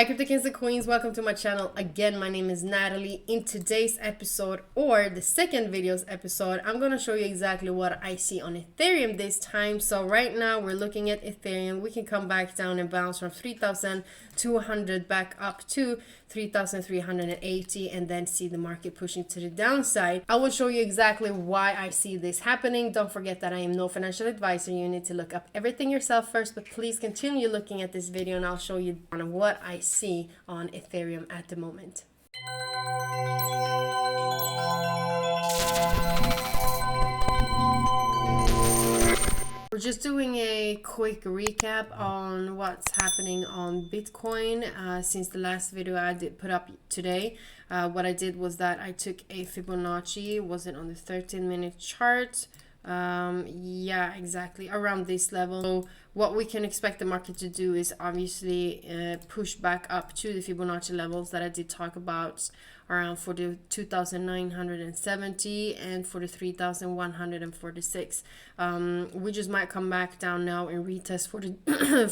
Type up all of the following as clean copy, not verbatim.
Hi crypto kings and queens, welcome to my channel again. My name is Natalie. In today's episode, or the second video's episode, I'm going to show you exactly what I see on Ethereum this time. So right now we're looking at Ethereum. We can come back down and bounce from 3,200 back up to 3,380 and then see the market pushing to the downside. I will show you exactly why I see this happening. Don't forget that I am no financial advisor. You need to look up everything yourself first, but please continue looking at this video and I'll show you what I see on Ethereum at the moment. We're just doing a quick recap on what's happening on Bitcoin since the last video I did put up today. What I did was that I took a Fibonacci, was it on the 13-minute chart? Yeah, exactly around this level. So what we can expect the market to do is obviously push back up to the Fibonacci levels that I did talk about, around for the 2,970 and for the 3,146. We just might come back down now and retest for the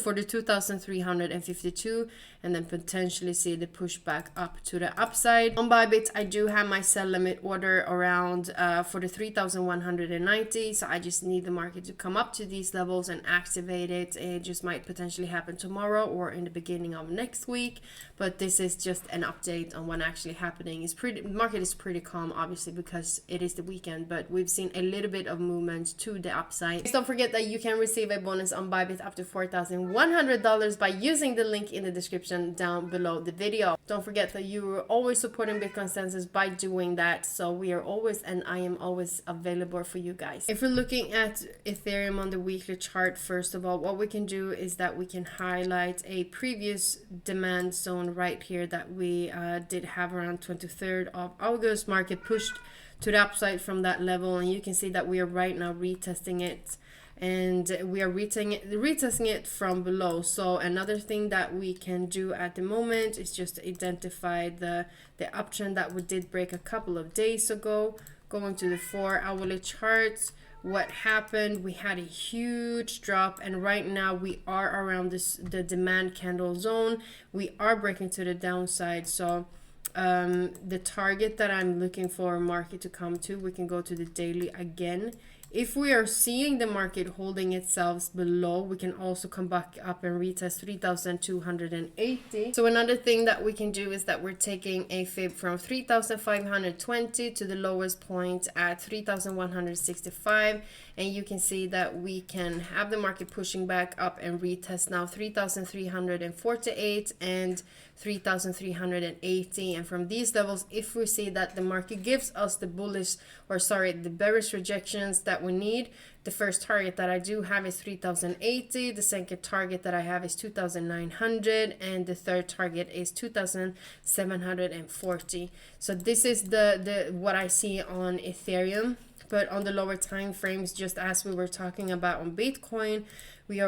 for the 2,352 and then potentially see the pushback up to the upside. On Bybit, I do have my sell limit order around for the 3,190, so I just need the market to come up to these levels and activate it. It just might potentially happen tomorrow or in the beginning of next week, but this is just an update on what actually happening. Market is pretty calm, obviously, because it is the weekend, but we've seen a little bit of movement to the upside. Don't forget that you can receive a bonus on Bybit up to $4,100 by using the link in the description down below the video. Don't forget that you are always supporting Bitcoinsensus by doing that, so we are always, and I am always available for you guys. If we're looking at Ethereum on the weekly chart, first of all, what we can do is that we can highlight a previous demand zone right here that we did have around 23rd of August. Market pushed to the upside from that level, and you can see that we are right now retesting it, and we are retesting it from below. So another thing that we can do at the moment is just identify the uptrend that we did break a couple of days ago. Going to the 4-hourly charts, what happened, we had a huge drop, and right now we are around the demand candle zone. We are breaking to the downside, so the target that I'm looking for market to come to, we can go to the daily again. If we are seeing the market holding itself below, we can also come back up and retest 3,280. So another thing that we can do is that we're taking a fib from 3,520 to the lowest point at 3,165, and you can see that we can have the market pushing back up and retest now 3,348 and 3,380. And from these levels, if we see that the market gives us the bearish rejections that we need, the first target that I do have is 3,080, the second target that I have is 2,900, and the third target is 2,740. So this is the what I see on Ethereum. But on the lower time frames, just as we were talking about on Bitcoin, we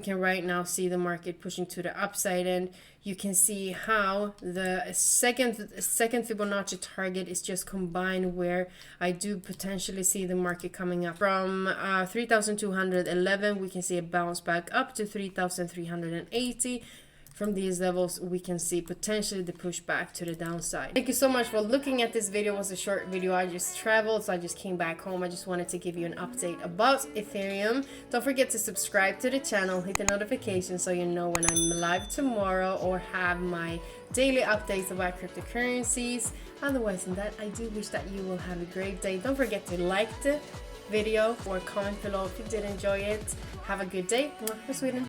can right now see the market pushing to the upside, and you can see how the second Fibonacci target is just combined, where I do potentially see the market coming up from 3,211. We can see a bounce back up to 3,380. From these levels, we can see potentially the pushback to the downside. Thank you so much for looking at this video. It was a short video. I just traveled, so I just came back home. I just wanted to give you an update about Ethereum. Don't forget to subscribe to the channel, hit the notification so you know when I'm live tomorrow or have my daily updates about cryptocurrencies. Otherwise than that, I do wish that you will have a great day. Don't forget to like the video or comment below if you did enjoy it. Have a good day. Mwah, for Sweden.